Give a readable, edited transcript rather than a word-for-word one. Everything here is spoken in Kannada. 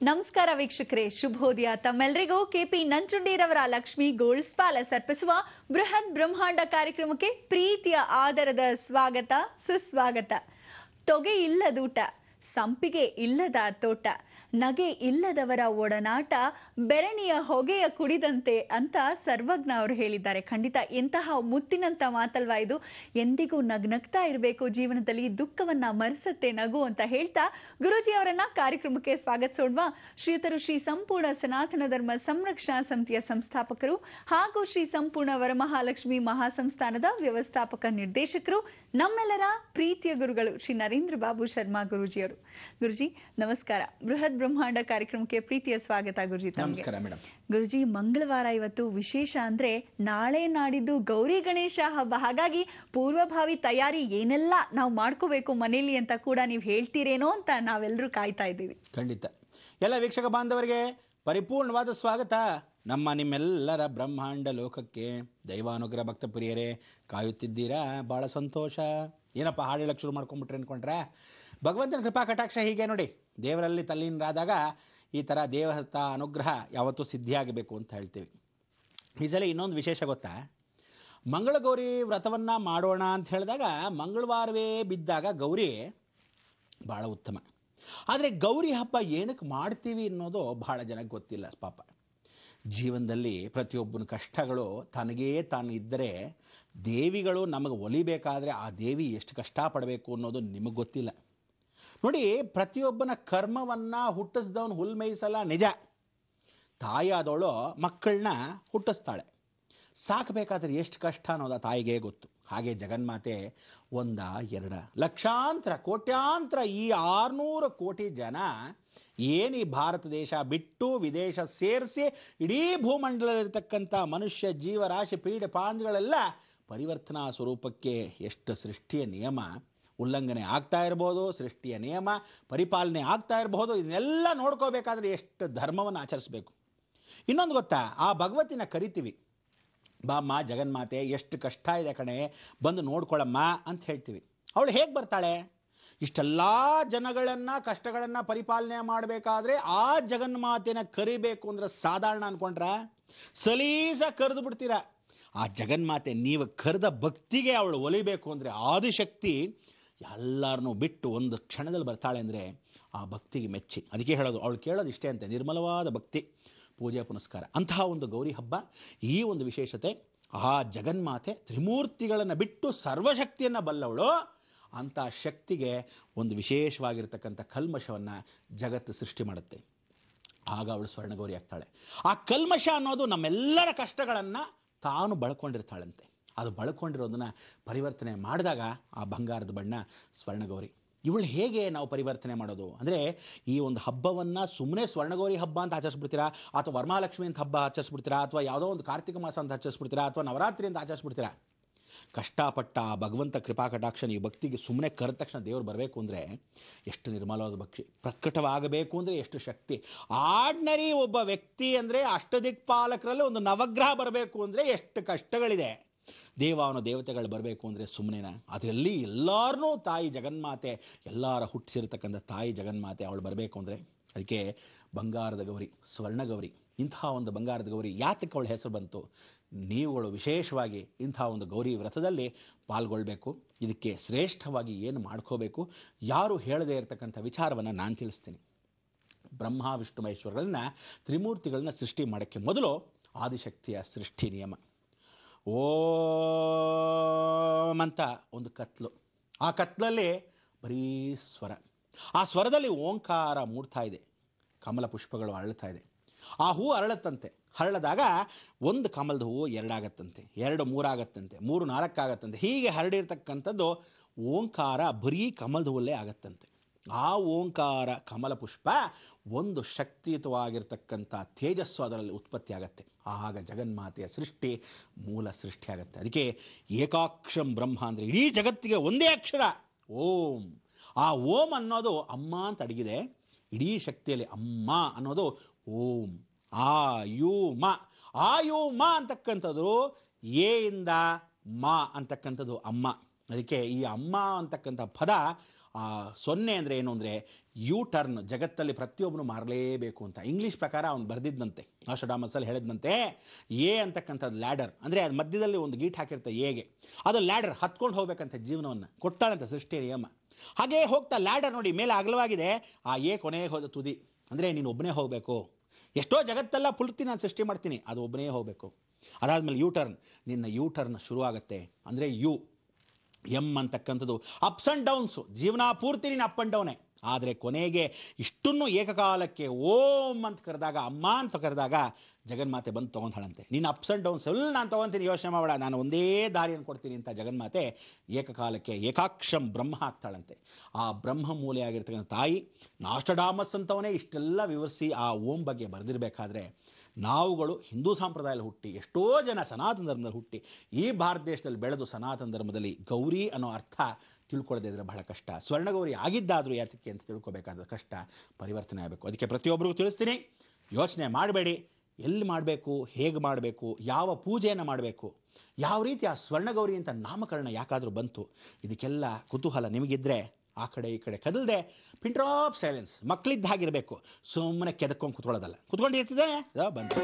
ನಮಸ್ಕಾರ ವೀಕ್ಷಕರೇ, ಶುಭೋದಯ. ತಮ್ಮೆಲ್ಲರಿಗೂ ಕೆಪಿ ನಂಜುಂಡಿರವರ ಲಕ್ಷ್ಮಿ ಗೋಲ್ಡ್ಸ್ ಪ್ಯಾಲೇಸ್ ಅರ್ಪಿಸುವ ಬೃಹತ್ ಬ್ರಹ್ಮಾಂಡ ಕಾರ್ಯಕ್ರಮಕ್ಕೆ ಪ್ರೀತಿಯ ಆದರದ ಸ್ವಾಗತ, ಸುಸ್ವಾಗತ. ತೊಗೆ ಇಲ್ಲದೂಟ, ಸಂಪಿಗೆ ಇಲ್ಲದ ತೋಟ, ನಗೆ ಇಲ್ಲದವರ ಒಡನಾಟ, ಬೆರಣಿಯ ಹೊಗೆಯ ಕುಡಿದಂತೆ ಅಂತ ಸರ್ವಜ್ಞ ಅವರು ಹೇಳಿದ್ದಾರೆ. ಖಂಡಿತ ಎಂತಹ ಮುತ್ತಿನಂತ ಮಾತಲ್ವಾ ಇದು. ಎಂದಿಗೂ ನಗ್ನಗ್ತಾ ಇರಬೇಕು ಜೀವನದಲ್ಲಿ, ದುಃಖವನ್ನ ಮರೆಸತ್ತೆ ನಗು ಅಂತ ಹೇಳ್ತಾ ಗುರೂಜಿ ಅವರನ್ನ ಕಾರ್ಯಕ್ರಮಕ್ಕೆ ಸ್ವಾಗತಿಸೋಣ. ಶ್ರೀಯುತರು ಶ್ರೀ ಸಂಪೂರ್ಣ ಸನಾತನ ಧರ್ಮ ಸಂರಕ್ಷಣಾ ಸಮಿತಿಯ ಸಂಸ್ಥಾಪಕರು ಹಾಗೂ ಶ್ರೀ ಸಂಪೂರ್ಣ ವರಮಹಾಲಕ್ಷ್ಮಿ ಮಹಾಸಂಸ್ಥಾನದ ವ್ಯವಸ್ಥಾಪಕ ನಿರ್ದೇಶಕರು, ನಮ್ಮೆಲ್ಲರ ಪ್ರೀತಿಯ ಗುರುಗಳು ಶ್ರೀ ನರೇಂದ್ರ ಬಾಬು ಶರ್ಮಾ ಗುರೂಜಿಯವರು. ಗುರುಜಿ ನಮಸ್ಕಾರ. ಬೃಹತ್ ಬ್ರಹ್ಮಾಂಡ ಕಾರ್ಯಕ್ರಮಕ್ಕೆ ಪ್ರೀತಿಯ ಸ್ವಾಗತ ಗುರುಜಿ. ನಮಸ್ಕಾರ ಮೇಡಮ್. ಗುರುಜಿ, ಮಂಗಳವಾರ ಇವತ್ತು ವಿಶೇಷ ಅಂದ್ರೆ ನಾಳೆ ನಾಡಿದ್ದು ಗೌರಿ ಗಣೇಶ ಹಬ್ಬ. ಹಾಗಾಗಿ ಪೂರ್ವಭಾವಿ ತಯಾರಿ ಏನೆಲ್ಲ ನಾವು ಮಾಡ್ಕೋಬೇಕು ಮನೆಯಲ್ಲಿ ಅಂತ ಕೂಡ ನೀವು ಹೇಳ್ತೀರೇನೋ ಅಂತ ನಾವೆಲ್ಲರೂ ಕಾಯ್ತಾ ಇದ್ದೀವಿ. ಖಂಡಿತ. ಎಲ್ಲ ವೀಕ್ಷಕ ಬಾಂಧವರಿಗೆ ಪರಿಪೂರ್ಣವಾದ ಸ್ವಾಗತ. ನಿಮ್ಮೆಲ್ಲರ ಬ್ರಹ್ಮಾಂಡ ಲೋಕಕ್ಕೆ ದೈವಾನುಗ್ರಹ ಭಕ್ತ ಪ್ರಿಯರೇ ಕಾಯುತ್ತಿದ್ದೀರಾ. ಬಹಳ ಸಂತೋಷ. ಏನಪ್ಪ ಹಾಡು ಹೇಳಕ್ಕೆ ಶುರು ಮಾಡ್ಕೊಂಡ್ಬಿಟ್ರೆ ಅನ್ಕೊಂಡ್ರೆ, ಭಗವಂತನ ಕೃಪಾ ಕಟಾಕ್ಷ ಹೀಗೆ ನೋಡಿ. ದೇವರಲ್ಲಿ ತಲ್ಲೀನರಾದಾಗ ಈ ಥರ ದೇವತ ಅನುಗ್ರಹ ಯಾವತ್ತೂ ಸಿದ್ಧಿಯಾಗಬೇಕು ಅಂತ ಹೇಳ್ತೀವಿ. ಈ ಸಲ ಇನ್ನೊಂದು ವಿಶೇಷ ಗೊತ್ತಾ, ಮಂಗಳಗೌರಿ ವ್ರತವನ್ನು ಮಾಡೋಣ ಅಂತ ಹೇಳಿದಾಗ ಮಂಗಳವಾರವೇ ಬಿದ್ದಾಗ ಗೌರಿ ಭಾಳ ಉತ್ತಮ. ಆದರೆ ಗೌರಿ ಹಬ್ಬ ಏನಕ್ಕೆ ಮಾಡ್ತೀವಿ ಅನ್ನೋದು ಭಾಳ ಜನಕ್ಕೆ ಗೊತ್ತಿಲ್ಲ ಪಾಪ. ಜೀವನದಲ್ಲಿ ಪ್ರತಿಯೊಬ್ಬನ ಕಷ್ಟಗಳು ತನಗೇ ತಾನು ಇದ್ದರೆ, ದೇವಿಗಳು ನಮಗೆ ಒಲಿಬೇಕಾದ್ರೆ ಆ ದೇವಿ ಎಷ್ಟು ಕಷ್ಟಪಡಬೇಕು ಅನ್ನೋದು ನಿಮಗೆ ಗೊತ್ತಿಲ್ಲ ನೋಡಿ. ಪ್ರತಿಯೊಬ್ಬನ ಕರ್ಮವನ್ನು ಹುಟ್ಟಿಸ್ದವನು ಹುಲ್ ಮೇಯಿಸಲ್ಲ, ನಿಜ. ತಾಯಿಯಾದವಳು ಮಕ್ಕಳನ್ನ ಹುಟ್ಟಿಸ್ತಾಳೆ, ಸಾಕಬೇಕಾದ್ರೆ ಎಷ್ಟು ಕಷ್ಟ ಅನ್ನೋದು ಆ ತಾಯಿಗೆ ಗೊತ್ತು. ಹಾಗೆ ಜಗನ್ಮಾತೆ ಒಂದ ಎರಡ ಲಕ್ಷಾಂತರ ಕೋಟ್ಯಾಂತರ ಈ 600 ಕೋಟಿ ಜನ ಏನು ಈ ಭಾರತ ದೇಶ ಬಿಟ್ಟು ವಿದೇಶ ಸೇರಿಸಿ ಇಡೀ ಭೂಮಂಡಲದಲ್ಲಿರ್ತಕ್ಕಂಥ ಮನುಷ್ಯ ಜೀವರಾಶಿ ಪೀಡೆ ಪಾಂಡುಗಳೆಲ್ಲ ಪರಿವರ್ತನಾ ಸ್ವರೂಪಕ್ಕೆ ಎಷ್ಟು ಸೃಷ್ಟಿಯ ನಿಯಮ ಉಲ್ಲಂಘನೆ ಆಗ್ತಾ ಇರ್ಬೋದು, ಸೃಷ್ಟಿಯ ನಿಯಮ ಪರಿಪಾಲನೆ ಆಗ್ತಾ ಇರಬಹುದು. ಇದನ್ನೆಲ್ಲ ನೋಡ್ಕೋಬೇಕಾದ್ರೆ ಎಷ್ಟು ಧರ್ಮವನ್ನು ಆಚರಿಸಬೇಕು. ಇನ್ನೊಂದು ಗೊತ್ತಾ, ಆ ಭಗವತಿನ ಕರಿತೀವಿ, ಬಾಮ್ಮ ಜಗನ್ಮಾತೆ ಎಷ್ಟು ಕಷ್ಟ ಇದೆ ಕಣೆ, ಬಂದು ನೋಡ್ಕೊಳ್ಳಮ್ಮ ಅಂತ ಹೇಳ್ತೀವಿ. ಅವಳು ಹೇಗೆ ಬರ್ತಾಳೆ? ಇಷ್ಟೆಲ್ಲ ಜನಗಳನ್ನು ಕಷ್ಟಗಳನ್ನು ಪರಿಪಾಲನೆ ಮಾಡಬೇಕಾದ್ರೆ ಆ ಜಗನ್ಮಾತೆನ ಕರಿಬೇಕು ಅಂದ್ರೆ ಸಾಧಾರಣ ಅನ್ಕೊಂಡ್ರ? ಸಲೀಸ ಕರೆದು ಬಿಡ್ತೀರ. ಆ ಜಗನ್ಮಾತೆ ನೀವು ಕರೆದ ಭಕ್ತಿಗೆ ಅವಳು ಒಲಿಬೇಕು ಅಂದರೆ ಆದಿಶಕ್ತಿ ಎಲ್ಲರನ್ನೂ ಬಿಟ್ಟು ಒಂದು ಕ್ಷಣದಲ್ಲಿ ಬರ್ತಾಳೆ ಅಂದರೆ ಆ ಭಕ್ತಿಗೆ ಮೆಚ್ಚಿ. ಅದಕ್ಕೆ ಹೇಳೋದು, ಅವಳು ಕೇಳೋದು ಇಷ್ಟೇ ಅಂತೆ, ನಿರ್ಮಲವಾದ ಭಕ್ತಿ, ಪೂಜೆ ಪುನಸ್ಕಾರ. ಅಂತಹ ಒಂದು ಗೌರಿ ಹಬ್ಬ, ಈ ಒಂದು ವಿಶೇಷತೆ. ಆ ಜಗನ್ಮಾತೆ ತ್ರಿಮೂರ್ತಿಗಳನ್ನು ಬಿಟ್ಟು ಸರ್ವಶಕ್ತಿಯನ್ನು ಬಲ್ಲವಳು. ಅಂಥ ಶಕ್ತಿಗೆ ಒಂದು ವಿಶೇಷವಾಗಿರ್ತಕ್ಕಂಥ ಕಲ್ಮಶವನ್ನು ಜಗತ್ತು ಸೃಷ್ಟಿ ಮಾಡುತ್ತೆ. ಆಗ ಅವಳು ಸ್ವರ್ಣಗೌರಿ ಆಗ್ತಾಳೆ. ಆ ಕಲ್ಮಶ ಅನ್ನೋದು ನಮ್ಮೆಲ್ಲರ ಕಷ್ಟಗಳನ್ನು ತಾನು ಬಳಕೊಂಡಿರ್ತಾಳಂತೆ. ಅದು ಬಳಕೊಂಡಿರೋದನ್ನು ಪರಿವರ್ತನೆ ಮಾಡಿದಾಗ ಆ ಬಂಗಾರದ ಬಣ್ಣ ಸ್ವರ್ಣಗೌರಿ. ಇವಳು ಹೇಗೆ ನಾವು ಪರಿವರ್ತನೆ ಮಾಡೋದು ಅಂದರೆ, ಈ ಒಂದು ಹಬ್ಬವನ್ನು ಸುಮ್ಮನೆ ಸ್ವರ್ಣಗೌರಿ ಹಬ್ಬ ಅಂತ ಆಚರಿಸ್ಬಿಡ್ತೀರಾ, ಅಥವಾ ವರಮಹಾಲಕ್ಷ್ಮಿ ಅಂತ ಹಬ್ಬ ಆಚರಿಸ್ಬಿಡ್ತೀರಾ, ಅಥವಾ ಯಾವುದೋ ಒಂದು ಕಾರ್ತಿಕ ಮಾಸ ಅಂತ ಆಚರಿಸ್ಬಿಡ್ತೀರಾ, ಅಥವಾ ನವರಾತ್ರಿ ಅಂತ ಆಚರಿಸ್ಬಿಡ್ತೀರಾ. ಕಷ್ಟಪಟ್ಟ ಆ ಭಗವಂತ ಕೃಪಾ ಕಟಾಕ್ಷ ಈ ಭಕ್ತಿಗೆ ಸುಮ್ಮನೆ ಕರೆದ ತಕ್ಷಣ ದೇವರು ಬರಬೇಕು ಅಂದರೆ ಎಷ್ಟು ನಿರ್ಮಲವಾದ ಭಕ್ತಿ, ಪ್ರಕಟವಾಗಬೇಕು ಅಂದರೆ ಎಷ್ಟು ಶಕ್ತಿ. ಆರ್ಡಿನರಿ ಒಬ್ಬ ವ್ಯಕ್ತಿ ಅಂದರೆ ಅಷ್ಟದಿಕ್ಪಾಲಕರಲ್ಲಿ ಒಂದು ನವಗ್ರಹ ಬರಬೇಕು ಅಂದರೆ ಎಷ್ಟು ಕಷ್ಟಗಳಿದೆ. ದೇವಾನು ದೇವತೆಗಳು ಬರಬೇಕು ಅಂದರೆ ಸುಮ್ಮನೆನ? ಅದರಲ್ಲಿ ಎಲ್ಲರನ್ನೂ ತಾಯಿ ಜಗನ್ಮಾತೆ, ಎಲ್ಲರ ಹುಟ್ಟಿಸಿರ್ತಕ್ಕಂಥ ತಾಯಿ ಜಗನ್ಮಾತೆ ಅವಳು ಬರಬೇಕು ಅಂದರೆ ಅದಕ್ಕೆ ಬಂಗಾರದ ಗೌರಿ, ಸ್ವರ್ಣಗೌರಿ. ಇಂತಹ ಒಂದು ಬಂಗಾರದ ಗೌರಿ ಯಾತಕ್ಕೆ ಅವಳ ಹೆಸರು ಬಂತು? ನೀವುಗಳು ವಿಶೇಷವಾಗಿ ಇಂಥ ಒಂದು ಗೌರಿ ವ್ರತದಲ್ಲಿ ಪಾಲ್ಗೊಳ್ಬೇಕು. ಇದಕ್ಕೆ ಶ್ರೇಷ್ಠವಾಗಿ ಏನು ಮಾಡ್ಕೋಬೇಕು, ಯಾರು ಹೇಳದೇ ಇರತಕ್ಕಂಥ ವಿಚಾರವನ್ನು ನಾನು ತಿಳಿಸ್ತೀನಿ. ಬ್ರಹ್ಮ ವಿಷ್ಣು ಮಹೇಶ್ವರಗಳನ್ನ ತ್ರಿಮೂರ್ತಿಗಳನ್ನ ಸೃಷ್ಟಿ ಮಾಡೋಕ್ಕೆ ಮೊದಲು ಆದಿಶಕ್ತಿಯ ಸೃಷ್ಟಿ ನಿಯಮ. ಓಂ ಅಂತ ಒಂದು ಕತ್ಲು, ಆ ಕತ್ಲಲ್ಲಿ ಬರೀ ಸ್ವರ, ಆ ಸ್ವರದಲ್ಲಿ ಓಂಕಾರ ಮೂಡ್ತಾ ಇದೆ, ಕಮಲ ಪುಷ್ಪಗಳು ಅರಳ್ತಾ ಇದೆ. ಆ ಹೂವು ಅರಳತ್ತಂತೆ, ಹರಳದಾಗ ಒಂದು ಕಮಲದ ಹೂವು 2 ಆಗತ್ತಂತೆ, 2 3 ಆಗತ್ತಂತೆ, 3 4 ಆಗತ್ತಂತೆ. ಹೀಗೆ ಹರಡಿರ್ತಕ್ಕಂಥದ್ದು ಓಂಕಾರ ಬರೀ ಕಮಲದ ಹೂವಲ್ಲೇ ಆಗತ್ತಂತೆ. ಆ ಓಂಕಾರ ಕಮಲ ಪುಷ್ಪ ಒಂದು ಶಕ್ತಿಯುತವಾಗಿರ್ತಕ್ಕಂಥ ತೇಜಸ್ಸು ಅದರಲ್ಲಿ ಉತ್ಪತ್ತಿ ಆಗತ್ತೆ. ಆಗ ಜಗನ್ಮಾತೆಯ ಸೃಷ್ಟಿ ಮೂಲ ಸೃಷ್ಟಿ ಆಗತ್ತೆ. ಅದಕ್ಕೆ ಏಕಾಕ್ಷಂ ಬ್ರಹ್ಮ ಅಂದರೆ ಇಡೀ ಜಗತ್ತಿಗೆ ಒಂದೇ ಅಕ್ಷರ ಓಂ. ಆ ಓಂ ಅನ್ನೋದು ಅಮ್ಮ ಅಂತ ಅಡಗಿದೆ. ಇಡೀ ಶಕ್ತಿಯಲ್ಲಿ ಅಮ್ಮ ಅನ್ನೋದು ಓಂ. ಆಯುಮ, ಆಯುಮ ಅಂತಕ್ಕಂಥದ್ದು ಎ ಇಂದ ಮ ಅಂತಕ್ಕಂಥದ್ದು ಅಮ್ಮ. ಅದಕ್ಕೆ ಈ ಅಮ್ಮ ಅಂತಕ್ಕಂಥ ಪದ ಸೊನ್ನೆ ಅಂದರೆ ಏನು ಅಂದರೆ ಯು ಟರ್ನ್, ಜಗತ್ತಲ್ಲಿ ಪ್ರತಿಯೊಬ್ಬನು ಮಾರಲೇಬೇಕು ಅಂತ. ಇಂಗ್ಲೀಷ್ ಪ್ರಕಾರ ಅವ್ನು ಬರೆದಿದ್ದಂತೆ, ನಾಸ್ಟ್ರಡಾಮಸಲ್ಲಿ ಹೇಳಿದಂತೆ, ಎ ಅಂತಕ್ಕಂಥದ್ದು ಲ್ಯಾಡರ್, ಅಂದರೆ ಅದು ಮಧ್ಯದಲ್ಲಿ ಒಂದು ಗೀಟ್ ಹಾಕಿರುತ್ತೆ ಎಗೆ, ಅದು ಲ್ಯಾಡರ್ ಹತ್ಕೊಂಡು ಹೋಗ್ಬೇಕಂತ ಜೀವನವನ್ನು ಕೊಡ್ತಾಳಂತೆ ಸೃಷ್ಟಿಯ ನಿಯಮ. ಹಾಗೇ ಹೋಗ್ತಾ ಲ್ಯಾಡರ್ ನೋಡಿ ಮೇಲೆ ಅಗಲವಾಗಿದೆ, ಆ ಎ ಕೊನೆಗೆ ಹೋದ ತುದಿ, ಅಂದರೆ ನೀನು ಒಬ್ಬನೇ ಹೋಗಬೇಕು. ಎಷ್ಟೋ ಜಗತ್ತೆಲ್ಲ ಪೂರ್ತಿ ನಾನು ಸೃಷ್ಟಿ ಮಾಡ್ತೀನಿ, ಅದು ಒಬ್ಬನೇ ಹೋಗಬೇಕು. ಅದಾದಮೇಲೆ ಯು ಟರ್ನ್, ನಿನ್ನ ಯು ಟರ್ನ್ ಶುರುವಾಗುತ್ತೆ. ಅಂದರೆ ಯು ಎಮ್ ಅಂತಕ್ಕಂಥದ್ದು ಅಪ್ಸ್ ಆ್ಯಂಡ್ ಡೌನ್ಸು, ಜೀವನ ಪೂರ್ತಿ ನೀನು ಅಪ್ ಆ್ಯಂಡ್ ಡೌನೇ. ಆದರೆ ಕೊನೆಗೆ ಇಷ್ಟನ್ನು ಏಕಕಾಲಕ್ಕೆ ಓಂ ಅಂತ ಕರೆದಾಗ, ಅಮ್ಮ ಅಂತ ಕರೆದಾಗ ಜಗನ್ಮಾತೆ ಬಂದು ತೊಗೊಂತಾಳಂತೆ. ನೀನು ಅಪ್ಸ್ ಆ್ಯಂಡ್ ಡೌನ್ಸ್ ಎಲ್ಲ ನಾನು ತೊಗೊತೀನಿ, ಯೋಚನೆ ಮಾಡಬೇಡ, ನಾನು ಒಂದೇ ದಾರಿಯನ್ನು ಕೊಡ್ತೀನಿ ಅಂತ ಜಗನ್ಮಾತೆ ಏಕಕಾಲಕ್ಕೆ ಏಕಾಕ್ಷಂ ಬ್ರಹ್ಮ ಆಗ್ತಾಳಂತೆ. ಆ ಬ್ರಹ್ಮ ಮೂಲೆಯಾಗಿರ್ತಕ್ಕಂಥ ತಾಯಿ ನಾಸ್ಟ್ರಡಾಮಸ್ ಅಂತವನೇ ಇಷ್ಟೆಲ್ಲ ವಿವರಿಸಿ ಆ ಓಂ ಬಗ್ಗೆ ಬರೆದಿರಬೇಕಾದ್ರೆ, ನಾವುಗಳು ಹಿಂದೂ ಸಂಪ್ರದಾಯದಲ್ಲಿ ಹುಟ್ಟಿ, ಎಷ್ಟೋ ಜನ ಸನಾತನ ಧರ್ಮದಲ್ಲಿ ಹುಟ್ಟಿ, ಈ ಭಾರತ ದೇಶದಲ್ಲಿ ಬೆಳೆದು ಸನಾತನ ಧರ್ಮದಲ್ಲಿ ಗೌರಿ ಅನ್ನೋ ಅರ್ಥ ತಿಳ್ಕೊಳ್ಳದೇ ಇದ್ರೆ ಬಹಳ ಕಷ್ಟ. ಸ್ವರ್ಣಗೌರಿ ಆಗಿದ್ದಾದರೂ ಯಾತಕ್ಕೆ ಅಂತ ತಿಳ್ಕೊಬೇಕಾದ ಕಷ್ಟ, ಪರಿವರ್ತನೆ ಆಗಬೇಕು. ಅದಕ್ಕೆ ಪ್ರತಿಯೊಬ್ಬರಿಗೂ ತಿಳಿಸ್ತೀನಿ, ಯೋಚನೆ ಮಾಡಬೇಡಿ, ಎಲ್ಲಿ ಮಾಡಬೇಕು, ಹೇಗೆ ಮಾಡಬೇಕು, ಯಾವ ಪೂಜೆಯನ್ನು ಮಾಡಬೇಕು, ಯಾವ ರೀತಿ ಆ ಸ್ವರ್ಣಗೌರಿ ಅಂತ ನಾಮಕರಣ ಯಾಕಾದರೂ ಬಂತು, ಇದಕ್ಕೆಲ್ಲ ಕುತೂಹಲ ನಿಮಗಿದ್ರೆ ಆ ಕಡೆ ಈ ಕಡೆ ಕದಲ್ದೆ ಪಿಂಟರ್ ಆಫ್ ಸೈಲೆನ್ಸ್, ಮಕ್ಕಳಿದ್ದ ಹಾಗಿರಬೇಕು, ಸುಮ್ಮನೆ ಕೆದಕ್ಕೊಂಡು ಕುತ್ಕೊಳ್ಳೋದಲ್ಲ. ಕುತ್ಕೊಂಡಿರ್ತಿದೆ ಬಂತು.